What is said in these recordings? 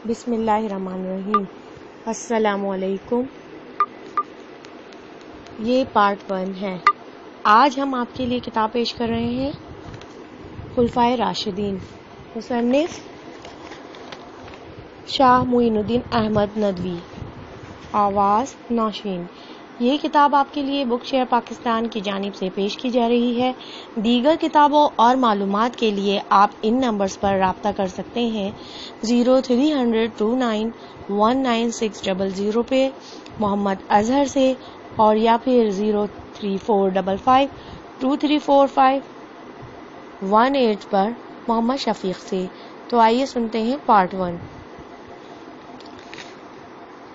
بسم اللہ الرحمن الرحیم۔ السلام علیکم۔ یہ پارٹ 1 ہے۔ آج ہم آپ کے لیے کتاب پیش کر رہے ہیں خلفائے راشدین، مصنف شاہ معین الدین احمد ندوی، آواز نوشین۔ یہ کتاب آپ کے لیے بک شیئر پاکستان کی جانب سے پیش کی جا رہی ہے۔ دیگر کتابوں اور معلومات کے لیے آپ ان نمبرز پر رابطہ کر سکتے ہیں 0300291960 پہ محمد اظہر سے، اور یا پھر 03455234518 پر محمد شفیق سے۔ تو آئیے سنتے ہیں پارٹ 1۔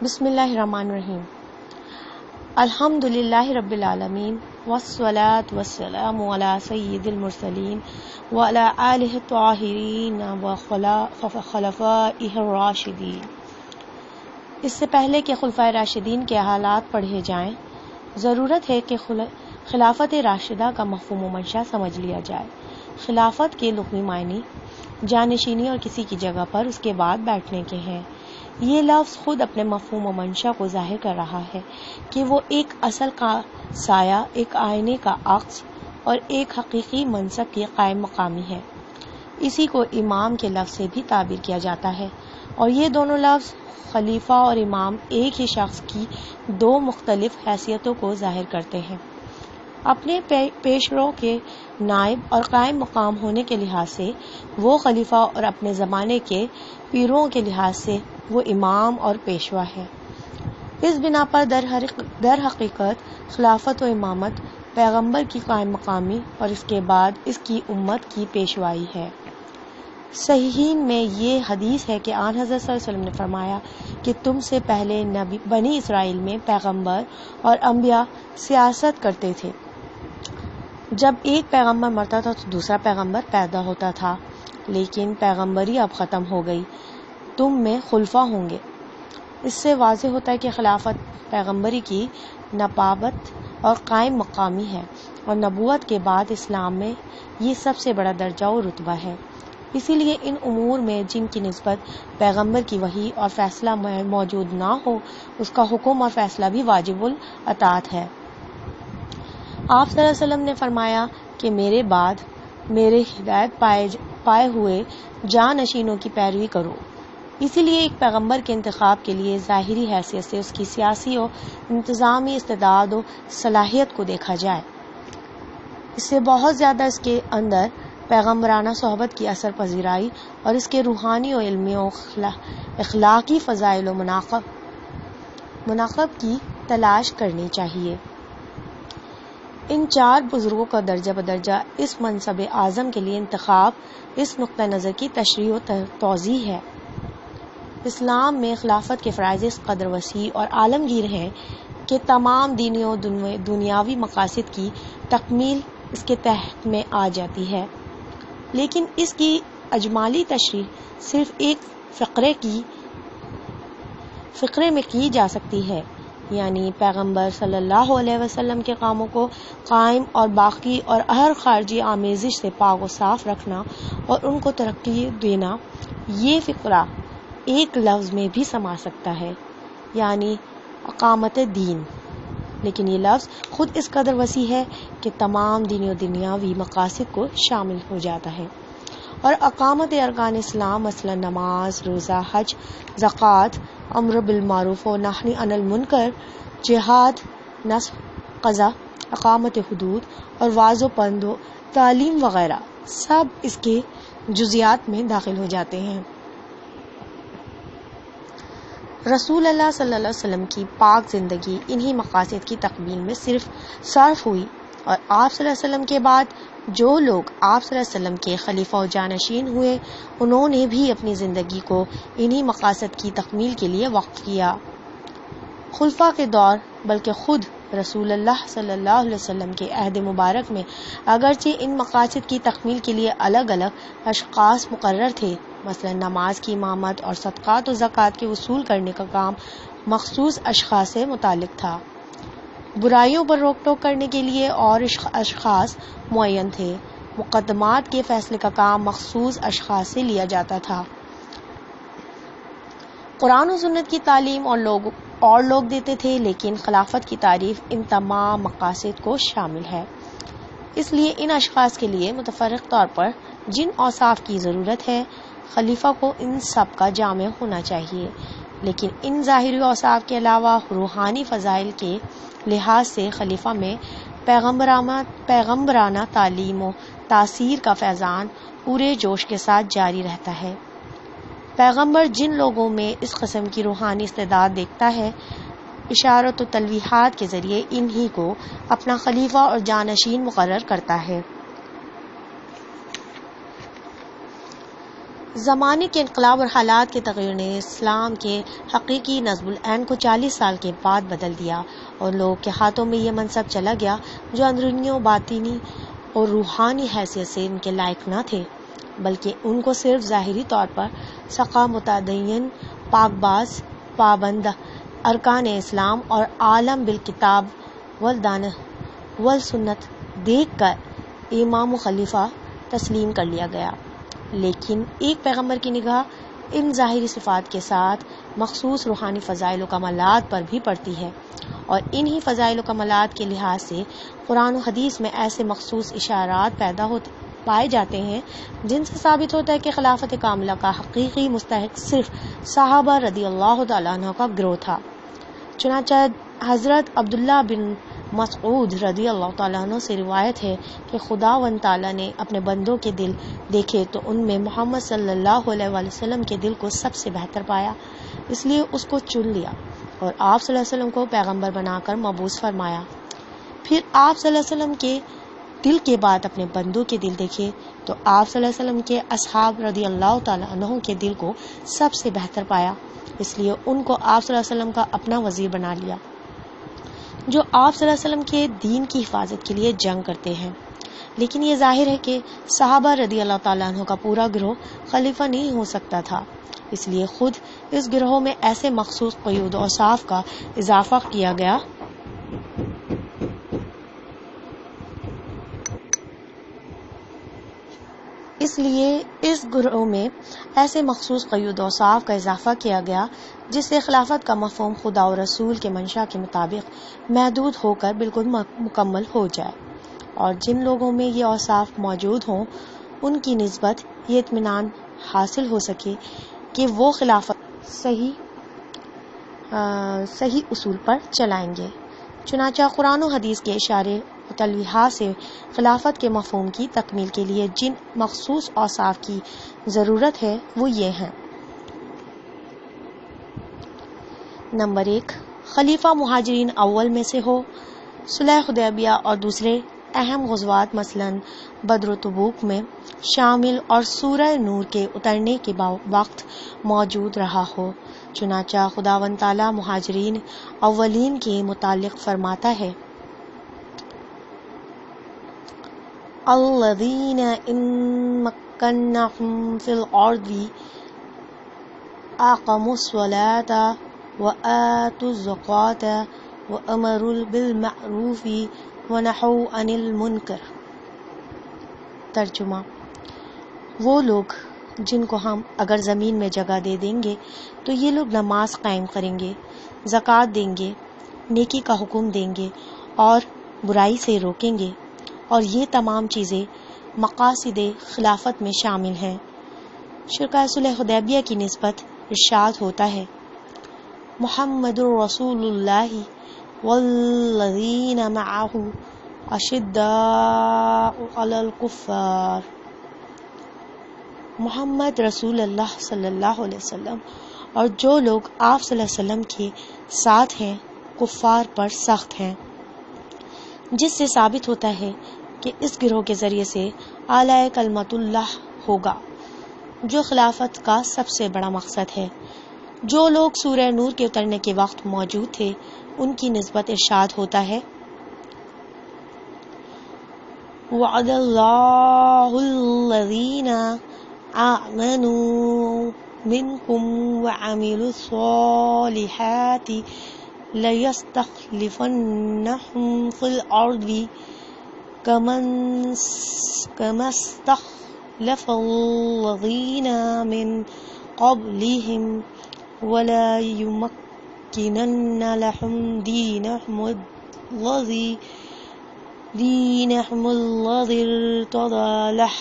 بسم اللہ الرحمن الرحیم۔ الحمد للہ رب العالمین، والصلاة والسلام علی سید المرسلین وعلی آلہ الطاہرین وخلفائہ الراشدین۔ اس سے پہلے کہ خلفائے راشدین کے حالات پڑھے جائیں، ضرورت ہے کہ خلافت راشدہ کا مفہوم و منشا سمجھ لیا جائے۔ خلافت کے لغوی معنی جانشینی اور کسی کی جگہ پر اس کے بعد بیٹھنے کے ہیں۔ یہ لفظ خود اپنے مفہوم و منشا کو ظاہر کر رہا ہے کہ وہ ایک اصل کا سایہ، ایک آئینے کا عکس اور ایک حقیقی منصب کی قائم مقامی ہے۔ اسی کو امام کے لفظ سے بھی تعبیر کیا جاتا ہے، اور یہ دونوں لفظ خلیفہ اور امام ایک ہی شخص کی دو مختلف حیثیتوں کو ظاہر کرتے ہیں۔ اپنے پیشرو کے نائب اور قائم مقام ہونے کے لحاظ سے وہ خلیفہ اور اپنے زمانے کے پیروں کے لحاظ سے وہ امام اور پیشوا ہے۔ اس بنا پر در حقیقت خلافت و امامت پیغمبر کی قائم مقامی اور اس کے بعد اس کی امت کی پیشوائی ہے۔ صحیحین میں یہ حدیث ہے کہ آن حضرت صلی اللہ علیہ وسلم نے فرمایا کہ تم سے پہلے بنی اسرائیل میں پیغمبر اور انبیاء سیاست کرتے تھے۔ جب ایک پیغمبر مرتا تھا تو دوسرا پیغمبر پیدا ہوتا تھا، لیکن پیغمبری اب ختم ہو گئی، تم میں خلفاء ہوں گے۔ اس سے واضح ہوتا ہے کہ خلافت پیغمبری کی نبوت اور قائم مقامی ہے، اور نبوت کے بعد اسلام میں یہ سب سے بڑا درجہ و رتبہ ہے۔ اسی لیے ان امور میں جن کی نسبت پیغمبر کی وحی اور فیصلہ موجود نہ ہو، اس کا حکم اور فیصلہ بھی واجب الاطاعت ہے۔ آپ صلی اللہ علیہ وسلم نے فرمایا کہ میرے بعد میرے ہدایت پائے ہوئے جانشینوں کی پیروی کرو۔ اسی لیے ایک پیغمبر کے انتخاب کے لیے ظاہری حیثیت سے اس کی سیاسی و انتظامی استعداد و صلاحیت کو دیکھا جائے، اس سے بہت زیادہ اس کے اندر پیغمبرانہ صحبت کی اثر پذیرائی اور اس کے روحانی و علمی و اخلاقی فضائل و مناقب کی تلاش کرنی چاہیے۔ ان چار بزرگوں کا درجہ بدرجہ اس منصب اعظم کے لیے انتخاب اس نقطہ نظر کی تشریح و توضیح ہے۔ اسلام میں خلافت کے فرائض اس قدر وسیع اور عالمگیر ہیں کہ تمام دینی و دنیاوی مقاصد کی تکمیل اس کے تحت میں آ جاتی ہے، لیکن اس کی اجمالی تشریح صرف ایک فقرے میں کی جا سکتی ہے، یعنی پیغمبر صلی اللہ علیہ وسلم کے کاموں کو قائم اور باقی اور ہر خارجی آمیزش سے پاک و صاف رکھنا اور ان کو ترقی دینا۔ یہ فقرہ ایک لفظ میں بھی سما سکتا ہے، یعنی اقامت دین، لیکن یہ لفظ خود اس قدر وسیع ہے کہ تمام دینی و دنیاوی مقاصد کو شامل ہو جاتا ہے، اور اقامت ارکان اسلام مثلا نماز، روزہ، حج، زکوٰۃ، امر بالمعروف و نہی عن المنکر، جہاد، نصب، قضاء، اقامت حدود اور وعظ و پند و تعلیم وغیرہ سب اس کے جزیات میں داخل ہو جاتے ہیں۔ رسول اللہ صلی اللہ علیہ وسلم کی پاک زندگی انہی مقاصد کی تکمیل میں صرف ہوئی، اور آپ صلی اللہ علیہ وسلم کے بعد جو لوگ آپ صلی اللہ علیہ وسلم کے خلیفہ و جانشین ہوئے، انہوں نے بھی اپنی زندگی کو انہی مقاصد کی تکمیل کے لیے وقف کیا۔ خلفاء کے دور بلکہ خود رسول اللہ صلی اللہ علیہ وسلم کے عہد مبارک میں اگرچہ ان مقاصد کی تکمیل کے لیے الگ الگ اشخاص مقرر تھے، مثلا نماز کی امامت اور صدقات و زکوٰۃ کے وصول کرنے کا کام مخصوص اشخاص سے متعلق تھا، برائیوں پر روک ٹوک کرنے کے لیے اور اشخاص معین تھے، مقدمات کے فیصلے کا کام مخصوص اشخاص سے لیا جاتا تھا، قرآن و سنت کی تعلیم اور لوگ دیتے تھے، لیکن خلافت کی تعریف ان تمام مقاصد کو شامل ہے۔ اس لیے ان اشخاص کے لیے متفرق طور پر جن اوصاف کی ضرورت ہے، خلیفہ کو ان سب کا جامع ہونا چاہیے، لیکن ان ظاہری اوصاف کے علاوہ روحانی فضائل کے لحاظ سے خلیفہ میں پیغمبرانہ تعلیم و تاثیر کا فیضان پورے جوش کے ساتھ جاری رہتا ہے۔ پیغمبر جن لوگوں میں اس قسم کی روحانی استعداد دیکھتا ہے، اشارت و تلویحات کے ذریعے انہی کو اپنا خلیفہ اور جانشین مقرر کرتا ہے۔ زمانے کے انقلاب اور حالات کے تغیر نے اسلام کے حقیقی نصب العین کو 40 سال کے بعد بدل دیا، اور لوگوں کے ہاتھوں میں یہ منصب چلا گیا جو اندرونی و باطنی اور روحانی حیثیت سے ان کے لائق نہ تھے، بلکہ ان کو صرف ظاہری طور پر سخا، متدین، پاک باز، پابند ارکان اسلام اور عالم بالکتاب والسنت دیکھ کر امام و خلیفہ تسلیم کر لیا گیا۔ لیکن ایک پیغمبر کی نگاہ ان ظاہری صفات کے ساتھ مخصوص روحانی فضائل و کمالات پر بھی پڑتی ہے، اور انہی فضائل و کمالات کے لحاظ سے قرآن و حدیث میں ایسے مخصوص اشارات پائے جاتے ہیں جن سے ثابت ہوتا ہے کہ خلافت کاملہ کا حقیقی مستحق صرف صحابہ رضی اللہ تعالیٰ عنہ کا گروہ تھا۔ چنانچہ حضرت عبداللہ بن مسعود رضی اللہ تعالیٰ عنہ سے روایت ہے کہ خداوند تعالیٰ نے اپنے بندوں کے دل دیکھے تو ان میں محمد صلی اللہ علیہ وآلہ وسلم کے دل کو سب سے بہتر پایا، اس لیے اس کو چن لیا اور آپ صلی اللہ علیہ وسلم کو پیغمبر بنا کر مبعوث فرمایا۔ پھر آپ صلی اللہ علیہ وسلم کے دل کے بعد اپنے بندوں کے دل دیکھے تو آپ صلی اللہ علیہ وسلم کے اصحاب رضی اللہ تعالیٰ عنہ کے دل کو سب سے بہتر پایا، اس لیے ان کو آپ صلی اللہ علیہ وسلم کا اپنا وزیر بنا لیا، جو آپ صلی اللہ علیہ وسلم کے دین کی حفاظت کے لیے جنگ کرتے ہیں۔ لیکن یہ ظاہر ہے کہ صحابہ رضی اللہ تعالیٰ عنہ کا پورا گروہ خلیفہ نہیں ہو سکتا تھا، اس لیے خود اس گروہ میں ایسے مخصوص قیود و اوصاف کا اضافہ کیا گیا جس سے خلافت کا مفہوم خدا و رسول کے منشا کے مطابق محدود ہو کر بالکل مکمل ہو جائے، اور جن لوگوں میں یہ اوصاف موجود ہوں ان کی نسبت یہ اطمینان حاصل ہو سکے کہ وہ خلافت صحیح اصول پر چلائیں گے۔ چنانچہ قرآن و حدیث کے اشارے و تلویحات سے خلافت کے مفہوم کی تکمیل کے لیے جن مخصوص اوصاف کی ضرورت ہے وہ یہ ہیں: نمبر 1، خلیفہ مہاجرین اول میں سے ہو، صلح حدیبیہ اور دوسرے اہم غزوات مثلاً بدر و تبوک میں شامل اور سورہ نور کے اترنے کے وقت موجود رہا ہو۔ چنانچہ خداوند تعالیٰ مہاجرین اولین کے متعلق فرماتا ہے: الذین ان مکناہم فی الارض اقاموا الصلاۃ وآتوا الزکاۃ وامروا بالمعروف ونہوا عن المنکر۔ ترجمہ: وہ لوگ جن کو ہم اگر زمین میں جگہ دے دیں گے تو یہ لوگ نماز قائم کریں گے، زکوٰۃ دیں گے، نیکی کا حکم دیں گے اور برائی سے روکیں گے، اور یہ تمام چیزیں مقاصد خلافت میں شامل ہیں۔ شرکاء صلح حدیبیہ کی نسبت ارشاد ہوتا ہے: محمد رسول اللہ والذین معہ اشداء علی الکفار۔ محمد رسول اللہ صلی اللہ علیہ وسلم اور جو لوگ آپ صلی اللہ علیہ وسلم کے ساتھ ہیں کفار پر سخت ہیں، جس سے ثابت ہوتا ہے کہ اس گروہ کے ذریعے سے اعلی کلمت اللہ ہوگا، جو خلافت کا سب سے بڑا مقصد ہے۔ جو لوگ سورہ نور کے اترنے کے وقت موجود تھے ان کی نسبت ارشاد ہوتا ہے: وعد اللہ الذین آمنوا منکم وعملوا الصالحات لیستخلفنہم فی الارض کما استخلف الذین من قبلہم ولا يمكنن لهم دينهم الذي ارتضى له.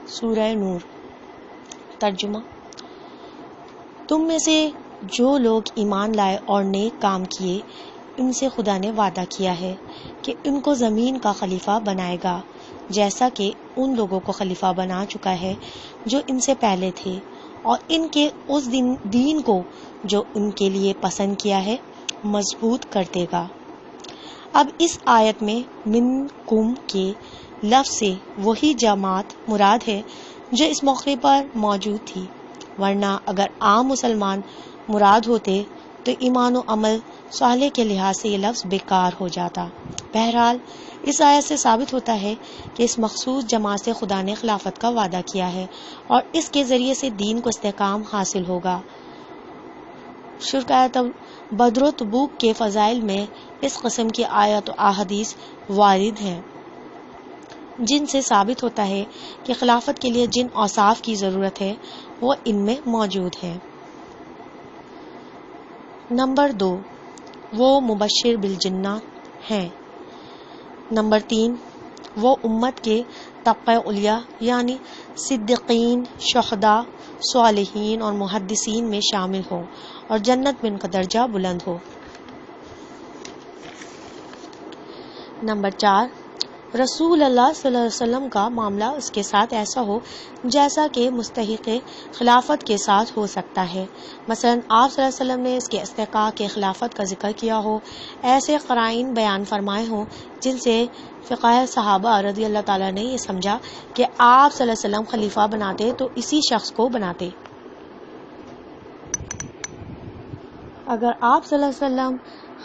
سورہ نور. ترجمہ: تم میں سے جو لوگ ایمان لائے اور نیک کام کیے، ان سے خدا نے وعدہ کیا ہے کہ ان کو زمین کا خلیفہ بنائے گا، جیسا کہ ان لوگوں کو خلیفہ بنا چکا ہے جو ان سے پہلے تھے، اور ان کے اس دین کو جو ان کے لیے پسند کیا ہے مضبوط کر دے گا. اب اس آیت میں منکم کے لفظ سے وہی جماعت مراد ہے جو اس موقع پر موجود تھی، ورنہ اگر عام مسلمان مراد ہوتے تو ایمان و عمل صالح کے لحاظ سے یہ لفظ بیکار ہو جاتا. بہرحال اس آیت سے ثابت ہوتا ہے کہ اس مخصوص جماعت سے خدا نے خلافت کا وعدہ کیا ہے اور اس کے ذریعے سے دین کو استحکام حاصل ہوگا. شرکائے بدر و تبوک کے فضائل میں اس قسم کی آیات و احادیث وارد ہیں جن سے ثابت ہوتا ہے کہ خلافت کے لیے جن اوصاف کی ضرورت ہے وہ ان میں موجود ہیں. نمبر 2، وہ مبشر بالجنہ ہیں. نمبر 3، وہ امت کے طبقہ اولیاء یعنی صدیقین، شہداء، صالحین اور محدثین میں شامل ہوں اور جنت میں ان کا درجہ بلند ہو. نمبر 4، رسول اللہ صلی اللہ علیہ وسلم کا معاملہ اس کے ساتھ ایسا ہو جیسا کہ مستحق خلافت کے ساتھ ہو سکتا ہے. مثلا آپ صلی اللہ علیہ وسلم نے اس کے استحقاق کے خلافت کا ذکر کیا ہو، ایسے قرائن بیان فرمائے ہوں جن سے فقہ صحابہ رضی اللہ تعالیٰ نے یہ سمجھا کہ آپ صلی اللہ علیہ وسلم خلیفہ بناتے تو اسی شخص کو بناتے. اگر آپ صلی اللہ علیہ وسلم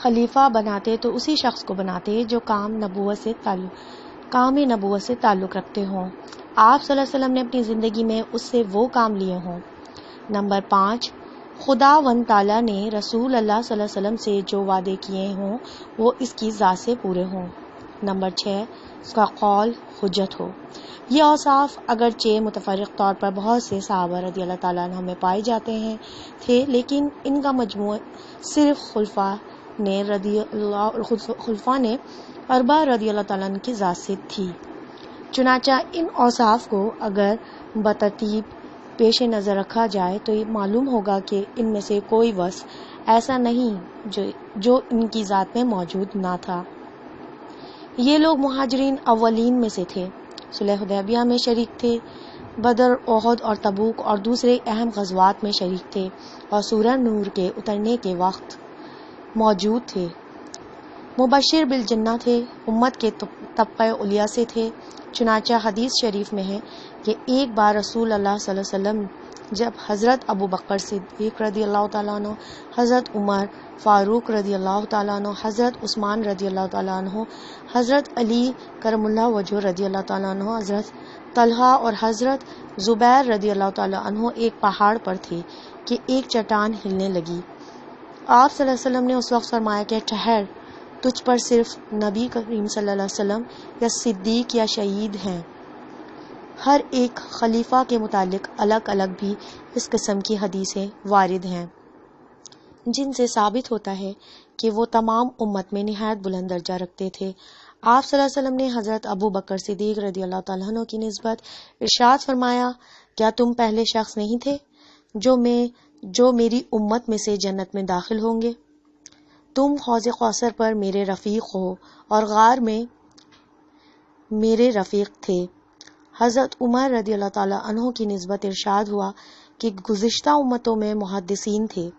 خلیفہ بناتے تو اسی شخص کو بناتے جو کام نبوت سے تعلق رکھتے ہوں. آپ صلی اللہ علیہ وسلم نے اپنی زندگی میں اس سے وہ کام لیے ہوں. نمبر 5، خداوند تعالیٰ نے رسول اللہ صلی اللہ علیہ وسلم سے جو وعدے کیے ہوں وہ اس کی ذات سے پورے ہوں. نمبر 6، اس کا قول حجت ہو. یہ اوصاف اگرچہ متفرق طور پر بہت سے صحابہ رضی اللہ تعالیٰ عنہ میں پائے جاتے تھے، لیکن ان کا مجموع صرف خلفاء نے اربعہ رضی اللہ تعالیٰ عنہ کی ذات سے تھی. چنانچہ ان اوصاف کو اگر بترتیب پیش نظر رکھا جائے تو یہ معلوم ہوگا کہ ان میں سے کوئی وصف ایسا نہیں جو ان کی ذات میں موجود نہ تھا. یہ لوگ مہاجرین اولین میں سے تھے، صلح حدیبیہ میں شریک تھے، بدر، احد اور تبوک اور دوسرے اہم غزوات میں شریک تھے اور سورہ نور کے اترنے کے وقت موجود تھے. مبشر بالجنہ تھے، امت کے طبقہ اولیاء سے تھے. چنانچہ حدیث شریف میں ہے کہ ایک بار رسول اللہ صلی اللہ علیہ وسلم جب حضرت ابو بکر صدیق رضی اللہ تعالیٰ عنہ، حضرت عمر فاروق رضی اللہ تعالیٰ عنہ، حضرت عثمان رضی اللہ تعالیٰ عنہ، حضرت علی کرم اللہ وجہ رضی اللہ تعالیٰ عنہ، حضرت طلحہ اور حضرت زبیر رضی اللہ تعالیٰ عنہ ایک پہاڑ پر تھے کہ ایک چٹان ہلنے لگی. آپ صلی اللہ علیہ وسلم نے اس وقت فرمایا کہ ٹھہر، تجھ پر صرف نبی کریم صلی اللہ علیہ وسلم یا صدیق یا شہید ہیں. ہر ایک خلیفہ کے متعلق الگ الگ بھی اس قسم کی حدیثیں وارد ہیں جن سے ثابت ہوتا ہے کہ وہ تمام امت میں نہایت بلند درجہ رکھتے تھے. آپ صلی اللہ علیہ وسلم نے حضرت ابو بکر صدیق رضی اللہ تعالیٰ عنہ کی نسبت ارشاد فرمایا، کیا تم پہلے شخص نہیں تھے جو میری امت میں سے جنت میں داخل ہوں گے؟ تم حوض کوثر پر میرے رفیق ہو اور غار میں میرے رفیق تھے. حضرت عمر رضی اللہ تعالیٰ عنہ کی نسبت ارشاد ہوا کہ گزشتہ امتوں میں محدثین تھے،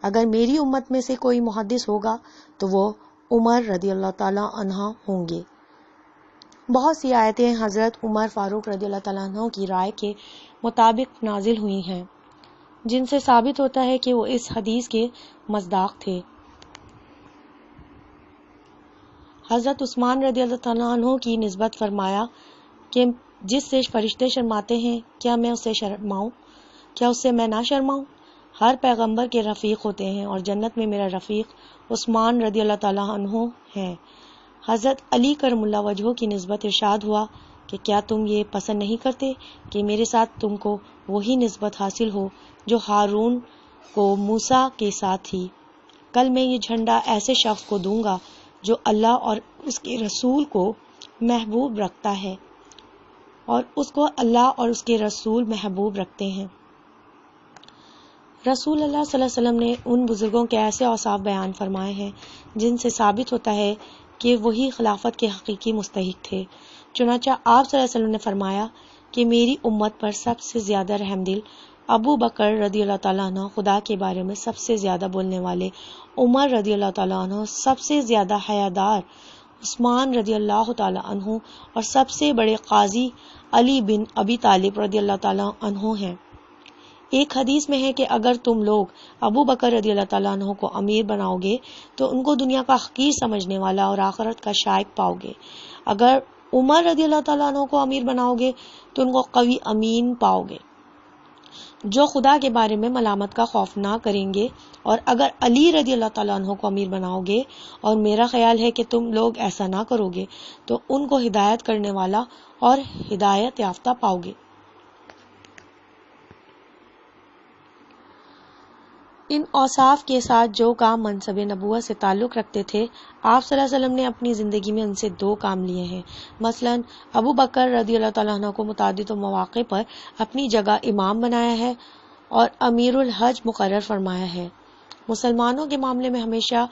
اگر میری امت میں سے کوئی محدث ہوگا تو وہ عمر رضی اللہ تعالیٰ عنہ ہوں گے. بہت سی آیتیں حضرت عمر فاروق رضی اللہ تعالیٰ عنہ کی رائے کے مطابق نازل ہوئی ہیں جن سے ثابت ہوتا ہے کہ وہ اس حدیث کے مصداق تھے. حضرت عثمان رضی اللہ تعالیٰ عنہ کی نسبت فرمایا کہ جس سے فرشتے شرماتے ہیں کیا اس سے میں نہ شرماؤں؟ ہر پیغمبر کے رفیق ہوتے ہیں اور جنت میں میرا رفیق عثمان رضی اللہ تعالیٰ عنہ ہے. حضرت علی کرم اللہ وجہ کی نسبت ارشاد ہوا کہ کیا تم یہ پسند نہیں کرتے کہ میرے ساتھ تم کو وہی نسبت حاصل ہو جو ہارون کو موسیٰ کے ساتھ تھی۔ کل میں یہ جھنڈا ایسے شخص کو دوں گا جو اللہ اور اس کے رسول کو محبوب رکھتا ہے اور اس کو اللہ اور اس کے رسول محبوب رکھتے ہیں۔ رسول اللہ صلی اللہ علیہ وسلم نے ان بزرگوں کے ایسے اوصاف بیان فرمائے ہیں جن سے ثابت ہوتا ہے کہ وہی خلافت کے حقیقی مستحق تھے۔ چنانچہ آپ صلی اللہ علیہ وسلم نے فرمایا کہ میری امت پر سب سے زیادہ رحم دل ابو بکر رضی اللہ تعالیٰ عنہ، خدا کے بارے میں سب سے زیادہ بولنے والے عمر رضی اللہ تعالیٰ عنہ، سب سے زیادہ حیادار عثمان رضی اللہ تعالیٰ عنہ اور سب سے بڑے قاضی علی بن ابی طالب رضی اللہ تعالیٰ عنہ ہیں۔ ایک حدیث میں ہے کہ اگر تم لوگ ابو بکر رضی اللہ تعالیٰ عنہ کو امیر بناؤ گے تو ان کو دنیا کا حقیر سمجھنے والا اور آخرت کا شائق پاؤ گے، اگر عمر رضی اللہ تعالیٰ عنہ کو امیر بناؤ گے تو ان کو قوی امین پاؤ گے جو خدا کے بارے میں ملامت کا خوف نہ کریں گے، اور اگر علی رضی اللہ تعالیٰ عنہ کو امیر بناؤ گے، اور میرا خیال ہے کہ تم لوگ ایسا نہ کرو گے، تو ان کو ہدایت کرنے والا اور ہدایت یافتہ پاؤ گے۔ ان اوصاف کے ساتھ جو کام منصب نبوت سے تعلق رکھتے تھے، آپ صلی اللہ علیہ وسلم نے اپنی زندگی میں ان سے 2 کام لیے ہیں۔ مثلا ابو بکر رضی اللہ تعالیٰ عنہ کو متعدد مواقع پر اپنی جگہ امام بنایا ہے اور امیر الحج مقرر فرمایا ہے۔ مسلمانوں کے معاملے میں ہمیشہ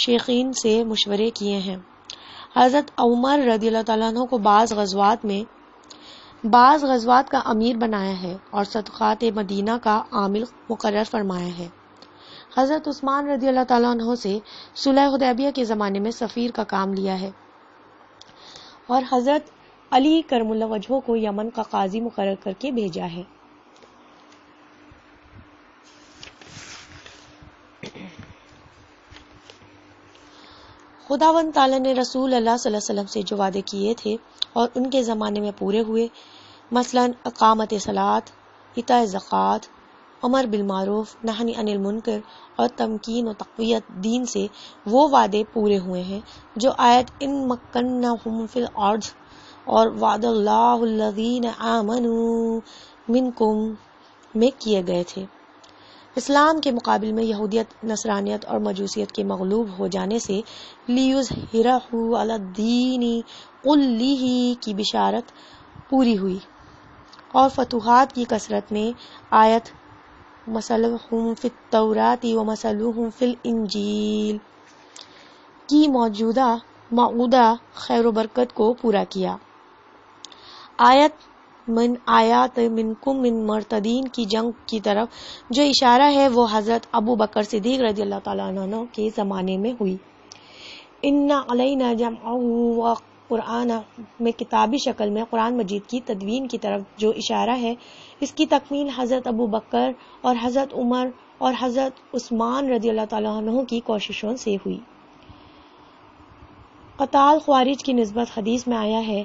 شیخین سے مشورے کیے ہیں۔ حضرت عمر رضی اللہ تعالیٰ عنہ کو بعض غزوات کا امیر بنایا ہے اور صدقات مدینہ کا عامل مقرر فرمایا ہے۔ حضرت عثمان رضی اللہ تعالیٰ عنہ سے صلح حدیبیہ کے زمانے میں سفیر کا کام لیا ہے اور حضرت علی کرم اللہ وجہہ کو یمن کا قاضی مقرر کر کے بھیجا ہے۔ خداوند تعالیٰ نے رسول اللہ صلی اللہ علیہ وسلم سے جو وعدے کیے تھے اور ان کے زمانے میں پورے ہوئے، مثلا اقامت صلاۃ، ایتاء زکوٰۃ، امر بالمعروف، نہی عن المنکر اور تمکین و تقویت دین سے، وہ وعدے پورے ہوئے ہیں جو آیت ان مکنہم فی الارض اور وعد اللہ الذین آمنوا منکم میں کیے گئے تھے۔ اسلام کے مقابل میں یہودیت، نصرانیت اور مجوسیت کے مغلوب ہو جانے سے لیظہرہ علی الدین کلہ کی بشارت پوری ہوئی، اور فتوحات کی کثرت نے آیت مثلہم فی التوراۃ ومثلہم فی الانجیل کی موعودہ خیر و برکت کو پورا کیا۔ آیت من آیات منکم من مرتدین کی جنگ کی طرف جو اشارہ ہے وہ حضرت ابو بکر صدیق رضی اللہ تعالیٰ عنہ کے زمانے میں ہوئی۔ ان علینا جمعہ و قرآن میں کتابی شکل میں قرآن مجید کی تدوین کی طرف جو اشارہ ہے، اس کی تکمیل حضرت ابو بکر اور حضرت عمر اور حضرت عثمان رضی اللہ تعالیٰ عنہ کی کوششوں سے ہوئی۔ قتال خوارج کی نسبت حدیث میں آیا ہے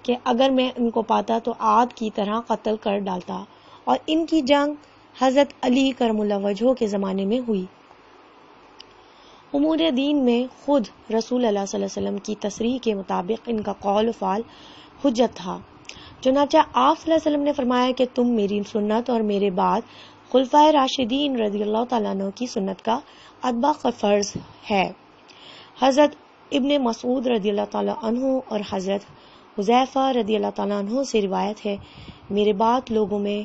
کہ اگر میں ان کو پاتا تو عاد کی طرح قتل کر ڈالتا، اور ان کی جنگ حضرت علی کرم اللہ وجہہ کے زمانے میں ہوئی۔ امور دین میں خود رسول اللہ صلی اللہ علیہ وسلم کی تصریح کے مطابق ان کا قول و فعل حجت تھا۔ چنانچہ آپ صلی اللہ علیہ وسلم نے فرمایا کہ تم میری سنت اور میرے بعد خلفائے راشدین رضی اللہ تعالیٰ عنہ کی سنت کا اتباع کا فرض ہے۔ حضرت ابن مسعود رضی اللہ تعالیٰ عنہ اور حضرت حذیفہ رضی اللہ تعالیٰ عنہ سے روایت ہے، میرے بعد لوگوں میں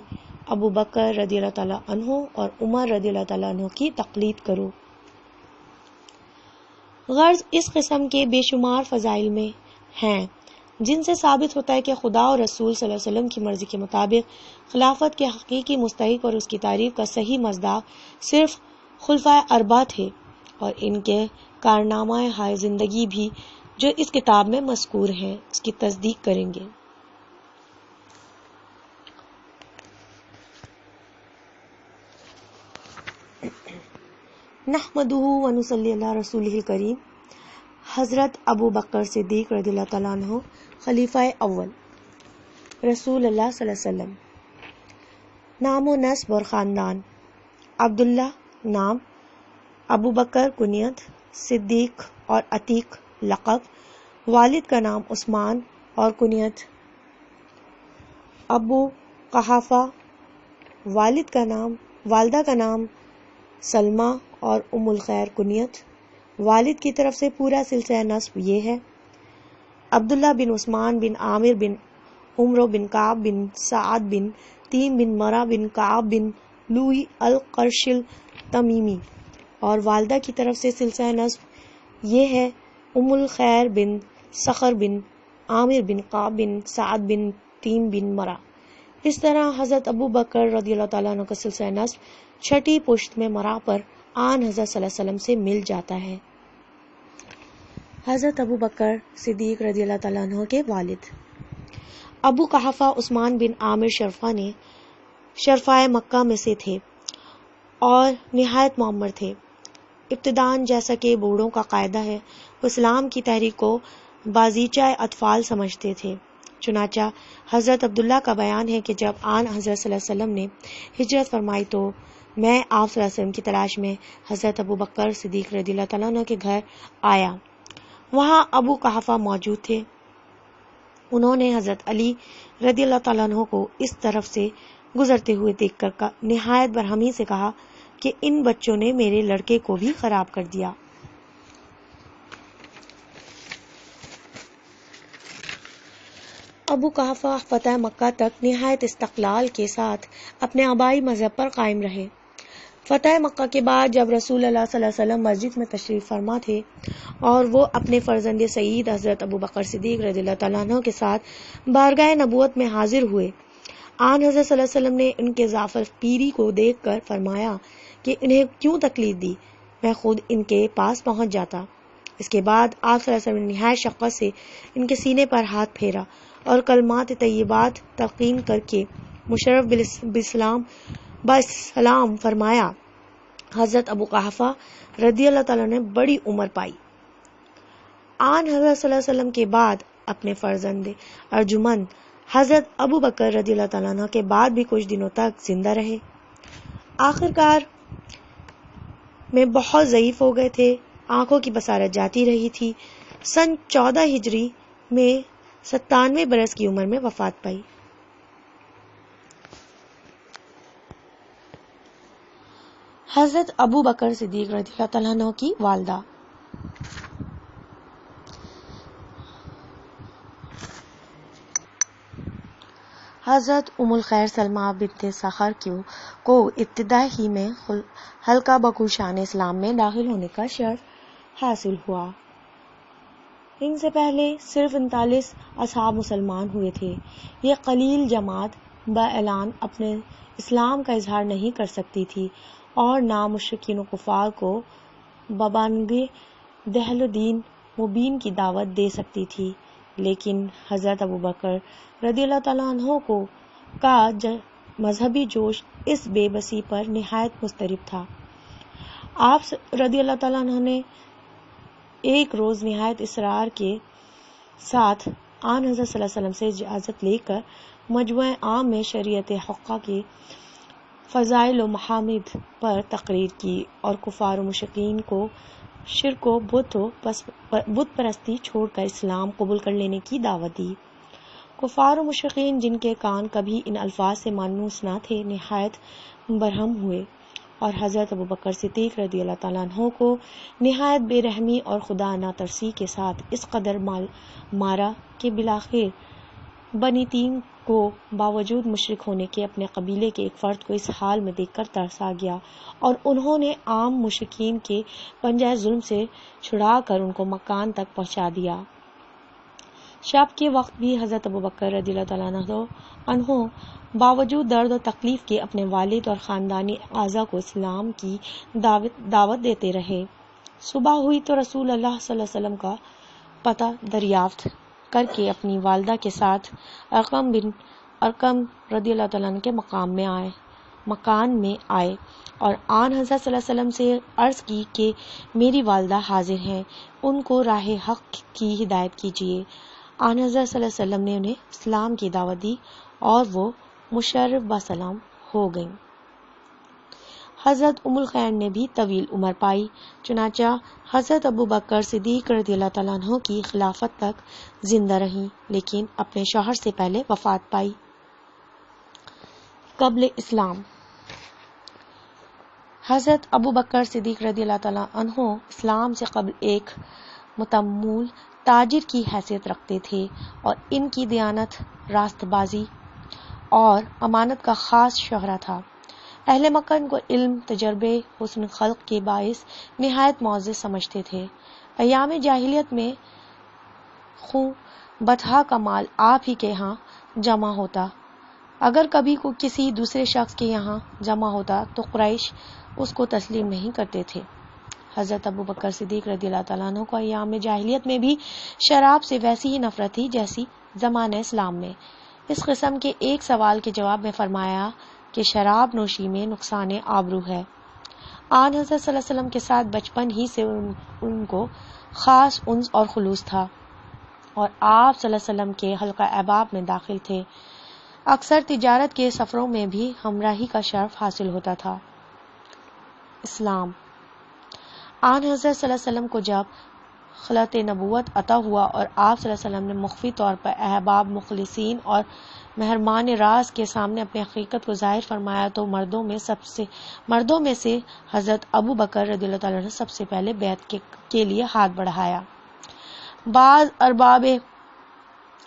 ابو بکر رضی اللہ تعالیٰ عنہ اور عمر رضی اللہ تعالیٰ عنہ کی تقلید کرو۔ غرض اس قسم کے بے شمار فضائل میں ہیں جن سے ثابت ہوتا ہے کہ خدا اور رسول صلی اللہ علیہ وسلم کی مرضی کے مطابق خلافت کے حقیقی مستحق اور اس کی تعریف کا صحیح مصداق صرف خلفائے اربعہ تھے، اور ان کے کارنامہ ہائے زندگی بھی جو اس کتاب میں مذکور ہیں اس کی تصدیق کریں گے۔ نحمدہ ونصلی علی رسولہ الکریم۔ حضرت ابو بکر صدیق رضی اللہ تعالیٰ عنہ خلیفہ اول رسول اللہ صلی اللہ علیہ وسلم۔ نام و نسب اور خاندان: عبداللہ نام، ابو بکر کنیت، صدیق اور عتیق لقب۔ والد کا نام عثمان اور کنیت ابو قحافہ، والدہ کا نام سلمہ اور ام الخیر کنیت۔ والد کی طرف سے پورا سلسلہ نسب یہ ہے: عبداللہ بن عثمان بن عامر بن عمرو بن کعب بن سعد بن تیم بن مرہ بن کعب بن لوئی القرش التمیمی۔ اور والدہ کی طرف سے سلسلہ نسب یہ ہے: ام الخیر بن صخر بن عامر بن کعب بن سعد بن تیم بن مرہ۔ اس طرح حضرت ابو بکر رضی اللہ تعالیٰ عنہ کا سلسلہ نسب چھٹی پشت میں مرا پر آن حضرت صلی اللہ علیہ وسلم سے مل جاتا ہے۔ حضرت ابو بکر صدیق رضی اللہ تعالیٰ عنہ کے والد ابو قحافہ عثمان بن عامر شرفائے مکہ میں سے تھے اور نہایت معمر تھے۔ ابتداً جیسا کہ بوڑھوں کا قاعدہ ہے، وہ اسلام کی تحریک کو بازیچہ اطفال سمجھتے تھے۔ چنانچہ حضرت عبداللہ کا بیان ہے کہ جب آن حضرت صلی اللہ علیہ وسلم نے ہجرت فرمائی تو میں آپ صلی اللہ علیہ وسلم کی تلاش میں حضرت ابو بکر صدیق رضی اللہ تعالیٰ عنہ کے گھر آیا۔ وہاں ابو قحافہ موجود تھے۔ انہوں نے حضرت علی رضی اللہ تعالیٰ عنہ کو اس طرف سے گزرتے ہوئے دیکھ کر نہایت برہمی سے کہا کہ ان بچوں نے میرے لڑکے کو بھی خراب کر دیا۔ ابو قحافہ فتح مکہ تک نہایت استقلال کے ساتھ اپنے آبائی مذہب پر قائم رہے۔ فتح مکہ کے بعد جب رسول اللہ صلی اللہ علیہ وسلم مسجد میں تشریف فرما تھے اور وہ اپنے فرزند سعید حضرت ابو بکر صدیق رضی اللہ تعالیٰ عنہ کے ساتھ بارگاہ نبوت میں حاضر ہوئے، آن حضرت صلی اللہ علیہ وسلم نے ان کے زعفر پیری کو دیکھ کر فرمایا کہ انہیں کیوں تکلیف دی، میں خود ان کے پاس پہنچ جاتا۔ اس کے بعد آپ صلی اللہ علیہ وسلم نے نہایت شفقت سے ان کے سینے پر ہاتھ پھیرا اور کلمات طیبات تلقین کر کے مشرف بسلام فرمایا۔ حضرت ابو قحافہ رضی اللہ تعالیٰ نے بڑی عمر پائی۔ آن حضرت صلی اللہ علیہ وسلم کے بعد اپنے فرزند ارجمند حضرت ابو بکر رضی اللہ تعالیٰ عنہ کے بعد بھی کچھ دنوں تک زندہ رہے۔ آخرکار میں بہت ضعیف ہو گئے تھے، آنکھوں کی بصارت جاتی رہی تھی۔ سن 14 ہجری میں 97 برس کی عمر میں وفات پائی۔ حضرت ابو بکر صدیق رضی اللہ تعالیٰ عنہ کی والدہ حضرت ام الخیر سلمہ بنت صخر کو ابتدا ہی میں حلقہ بکوشان اسلام میں داخل ہونے کا شرف حاصل ہوا۔ ان سے پہلے صرف 39 اصحاب مسلمان ہوئے تھے۔ یہ قلیل جماعت باعلان اپنے اسلام کا اظہار نہیں کر سکتی تھی اور نہ مشرکین و کفار کو ببانگِ دہل دین مبین کی دعوت دے سکتی تھی، لیکن حضرت ابو بکر رضی اللہ تعالیٰ عنہ کا مذہبی جوش اس بے بسی پر نہایت مضطرب تھا۔ آپ رضی اللہ تعالیٰ عنہ نے ایک روز نہایت اصرار کے ساتھ آن حضرت صلی اللہ علیہ وسلم سے اجازت لے کر مجمع عام میں شریعت حقہ کے فضائل و محامد پر تقریر کی اور کفار و مشرکین کو شرک و بت پرستی چھوڑ کر اسلام قبول کر لینے کی دعوت دی۔ کفار و مشرکین جن کے کان کبھی ان الفاظ سے مانوس نہ تھے نہایت برہم ہوئے اور حضرت ابو بکر صدیق رضی اللہ تعالیٰ عنہ کو نہایت بے رحمی اور خدا نہ ترسی کے ساتھ اس قدر مارا کہ بالآخر بنی تیم کو باوجود مشرک ہونے کے اپنے قبیلے کے ایک فرد کو اس حال میں دیکھ کر ترس آ گیا اور انہوں نے عام مشرکین کے پنجہ ظلم سے چھڑا کر ان کو مکان تک پہنچا دیا۔ شب کے وقت بھی حضرت ابو بکر رضی اللہ تعالیٰ عنہ باوجود درد و تکلیف کے اپنے والد اور خاندانی اعضاء کو اسلام کی دعوت دیتے رہے۔ صبح ہوئی تو رسول اللہ صلی اللہ علیہ وسلم کا پتہ دریافت کر کے اپنی والدہ کے ساتھ ارقم بن ارقم رضی اللہ تعالیٰ عنہ کے مکان میں آئے اور آن حضرت صلی اللہ علیہ وسلم سے عرض کی کہ میری والدہ حاضر ہیں، ان کو راہ حق کی ہدایت کیجیے۔ آن حضرت صلی اللہ علیہ وسلم نے انہیں اسلام کی دعوت دی اور وہ مشرف بسلام ہو گئیں۔ حضرت ام الخیر نے بھی طویل عمر پائی، چنانچہ حضرت ابو بکر صدیق رضی اللہ تعالیٰ عنہ کی خلافت تک زندہ رہیں، لیکن اپنے شوہر سے پہلے وفات پائی۔ قبل اسلام حضرت ابو بکر صدیق رضی اللہ تعالیٰ عنہ اسلام سے قبل ایک متمول تاجر کی حیثیت رکھتے تھے اور ان کی دیانت، راست بازی اور امانت کا خاص شہرہ تھا۔ اہل مکہ ان کو علم، تجربے، حسن خلق کے باعث نہایت معزز سمجھتے تھے۔ ایام جاہلیت میں خوں بطحہ کا مال آپ ہی کے یہاں جمع ہوتا، اگر کبھی کو کسی دوسرے شخص کے یہاں جمع ہوتا تو قریش اس کو تسلیم نہیں کرتے تھے۔ حضرت ابو بکر صدیق رضی اللہ تعالیٰ عنہ کو ایام جاہلیت میں بھی شراب سے ویسی ہی نفرت تھی جیسی زمانہ اسلام میں۔ اس قسم کے ایک سوال کے جواب میں فرمایا کہ شراب نوشی میں نقصان آبرو ہے۔ آن حضرت صلی اللہ علیہ وسلم کے ساتھ بچپن ہی سے ان کو خاص انس اور خلوص تھا اور آپ صلی اللہ علیہ وسلم کے حلقہ احباب میں داخل تھے۔ اکثر تجارت کے سفروں میں بھی ہمراہی کا شرف حاصل ہوتا تھا۔ اسلام۔ آن حضرت صلی اللہ علیہ وسلم کو جب خلعت نبوت عطا ہوا اور آپ صلی اللہ علیہ وسلم نے مخفی طور پر احباب، مخلصین اور مہرمان راز کے سامنے اپنی حقیقت کو ظاہر فرمایا تو مردوں میں سے حضرت ابو بکر رضی اللہ تعالیٰ نے سب سے پہلے بیعت کے لیے ہاتھ بڑھایا۔ بعض ارباب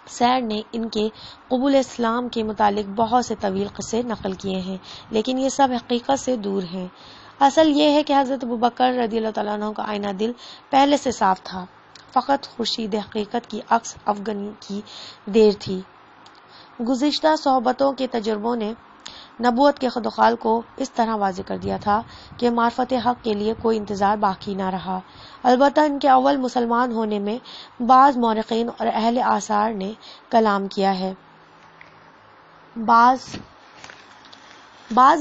سیر نے ان کے قبول اسلام کے متعلق بہت سے طویل قصے نقل کیے ہیں، لیکن یہ سب حقیقت سے دور ہیں۔ اصل یہ ہے کہ حضرت ابو بکر رضی اللہ تعالیٰ عنہ کا آئینہ دل پہلے سے صاف تھا، فقط خورشید حقیقت کی عکس افغانی کی دیر تھی۔ گزشتہ صحبتوں کے تجربوں نے نبوت کے خدوخال کو اس طرح واضح کر دیا تھا کہ معرفت حق کے لیے کوئی انتظار باقی نہ رہا۔ البتہ ان کے اول مسلمان ہونے میں بعض مورخین اور اہل آثار نے کلام کیا ہے۔ بعض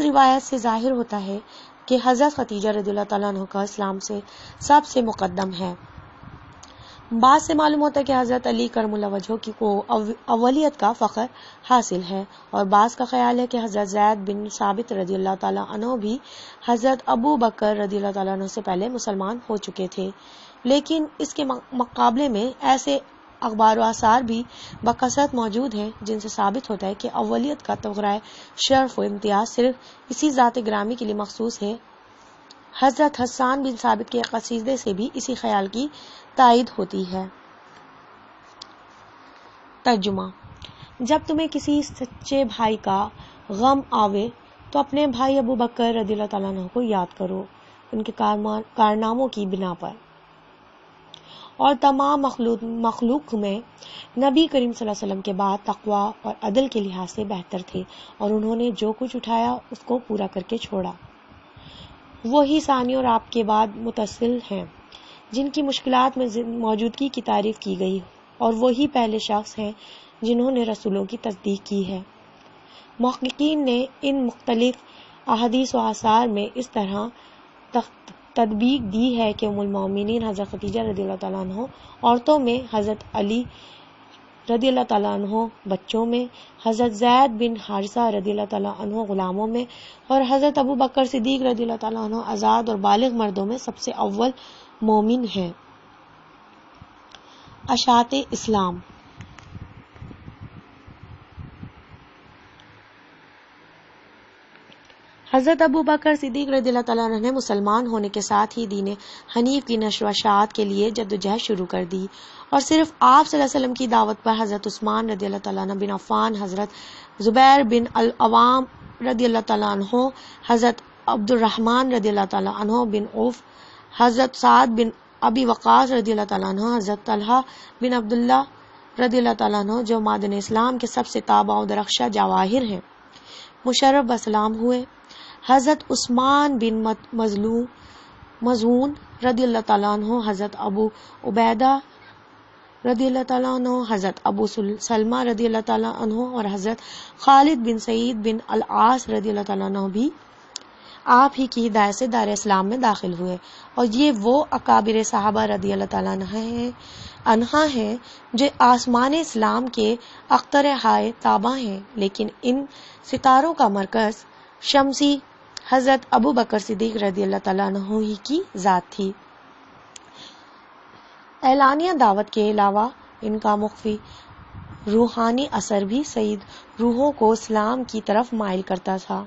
روایات سے ظاہر ہوتا ہے کہ حضرت خدیجہ رضی اللہ تعالیٰ عنہ کا اسلام سے سب سے مقدم ہے۔ بعض سے معلوم ہوتا ہے کہ حضرت علی کرم اللہ وجہہ کو اولیت کا فخر حاصل ہے، اور بعض کا خیال ہے کہ حضرت زید بن ثابت رضی اللہ تعالیٰ عنہ بھی حضرت ابو بکر رضی اللہ تعالیٰ عنہ سے پہلے مسلمان ہو چکے تھے۔ لیکن اس کے مقابلے میں ایسے اخبار و آثار بھی بکثرت موجود ہیں جن سے ثابت ہوتا ہے کہ اولیت کا تمغہ شرف و امتیاز صرف اسی ذات گرامی کے لیے مخصوص ہے۔ حضرت حسان بن ثابت کے قصیدے سے بھی اسی خیال کی تائید ہوتی ہے۔ ترجمہ۔ جب تمہیں کسی سچے بھائی کا غم آوے تو اپنے بھائی ابو بکر رضی اللہ تعالیٰ عنہ کو یاد کرو، ان کے کارناموں کی بنا پر، اور تمام مخلوق میں نبی کریم صلی اللہ علیہ وسلم کے بعد تقویٰ اور عدل کے لحاظ سے بہتر تھے، اور انہوں نے جو کچھ اٹھایا اس کو پورا کر کے چھوڑا۔ وہی ثانی اور آپ کے بعد متصل ہیں جن کی مشکلات میں موجودگی کی تعریف کی گئی، اور وہی پہلے شخص ہیں جنہوں نے رسولوں کی تصدیق کی ہے۔ محققین نے ان مختلف احادیث و آثار میں اس طرح تطبیق دی ہے کہ ام المومنین حضرت خدیجہ رضی اللہ تعالیٰ عنہ عورتوں میں، حضرت علی رضی اللہ تعالیٰ عنہ بچوں میں، حضرت زید بن حارثہ رضی اللہ تعالیٰ عنہ غلاموں میں، اور حضرت ابو بکر صدیق رضی اللہ تعالیٰ عنہ آزاد اور بالغ مردوں میں سب سے اول مومن ہیں۔ اشاعت اسلام۔ حضرت ابو بکر صدیق رضی اللہ تعالیٰ عنہ نے مسلمان ہونے کے ساتھ ہی دین حنیف کی نشر و اشاعت کے لیے جدوجہد شروع کر دی، اور صرف آپ صلی اللہ علیہ وسلم کی دعوت پر حضرت عثمان رضی اللہ تعالیٰ عنہ بن عفان، حضرت زبیر بن العوام رضی اللہ تعالیٰ عنہ، حضرت عبد الرحمن رضی اللہ تعالیٰ عنہ بن عوف، حضرت سعد بن ابی وقاص رضی اللہ تعالیٰ عنہ، حضرت طلحہ بن عبداللہ رضی اللہ تعالیٰ عنہ، جو معدن اسلام کے سب سے تابع و درخشاں جواہر ہیں، مشرف بسلام ہوئے۔ حضرت عثمان بن مظعون رضی اللہ تعالیٰ عنہ، حضرت ابو عبیدہ رضی اللہ تعالیٰ عنہ، حضرت ابو سلمہ رضی اللہ تعالیٰ عنہ اور حضرت خالد بن سعید بن العاص رضی اللہ تعالیٰ عنہ بھی آپ ہی کی ہدایت سے دار اسلام میں داخل ہوئے، اور یہ وہ اکابر صحابہ رضی اللہ تعالیٰ عنہ ہیں جو آسمان اسلام کے اخترہائے تابع ہیں، لیکن ان ستاروں کا مرکز شمسی حضرت ابو بکر صدیق رضی اللہ تعالیٰ عنہ ہی کی ذات تھی۔ اعلانیہ دعوت کے علاوہ ان کا مخفی روحانی اثر بھی سید روحوں کو اسلام کی طرف مائل کرتا تھا۔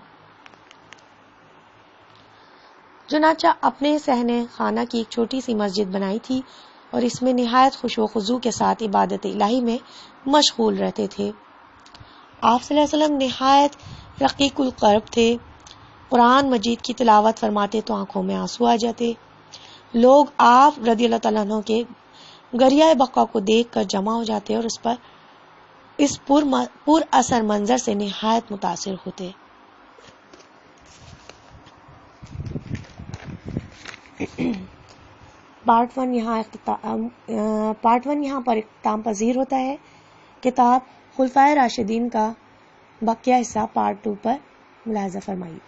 چنانچہ اپنے صحن خانہ کی ایک چھوٹی سی مسجد بنائی تھی اور اس میں نہایت خشوع و خضوع کے ساتھ عبادت الہی میں مشغول رہتے تھے۔ آپ صلی اللہ علیہ وسلم نہایت رقیق القلب تھے۔ قرآن مجید کی تلاوت فرماتے تو آنکھوں میں آنسو آ جاتے۔ لوگ آپ رضی اللہ تعالیٰ عنہ کے گریہ بقا کو دیکھ کر جمع ہو جاتے اور اس پر اثر منظر سے نہایت متاثر ہوتے۔ پارٹ 1 یہاں پر اختتام پذیر ہوتا ہے۔ کتاب خلفائے راشدین کا بقیہ حصہ پارٹ 2 پر ملاحظہ فرمائیے۔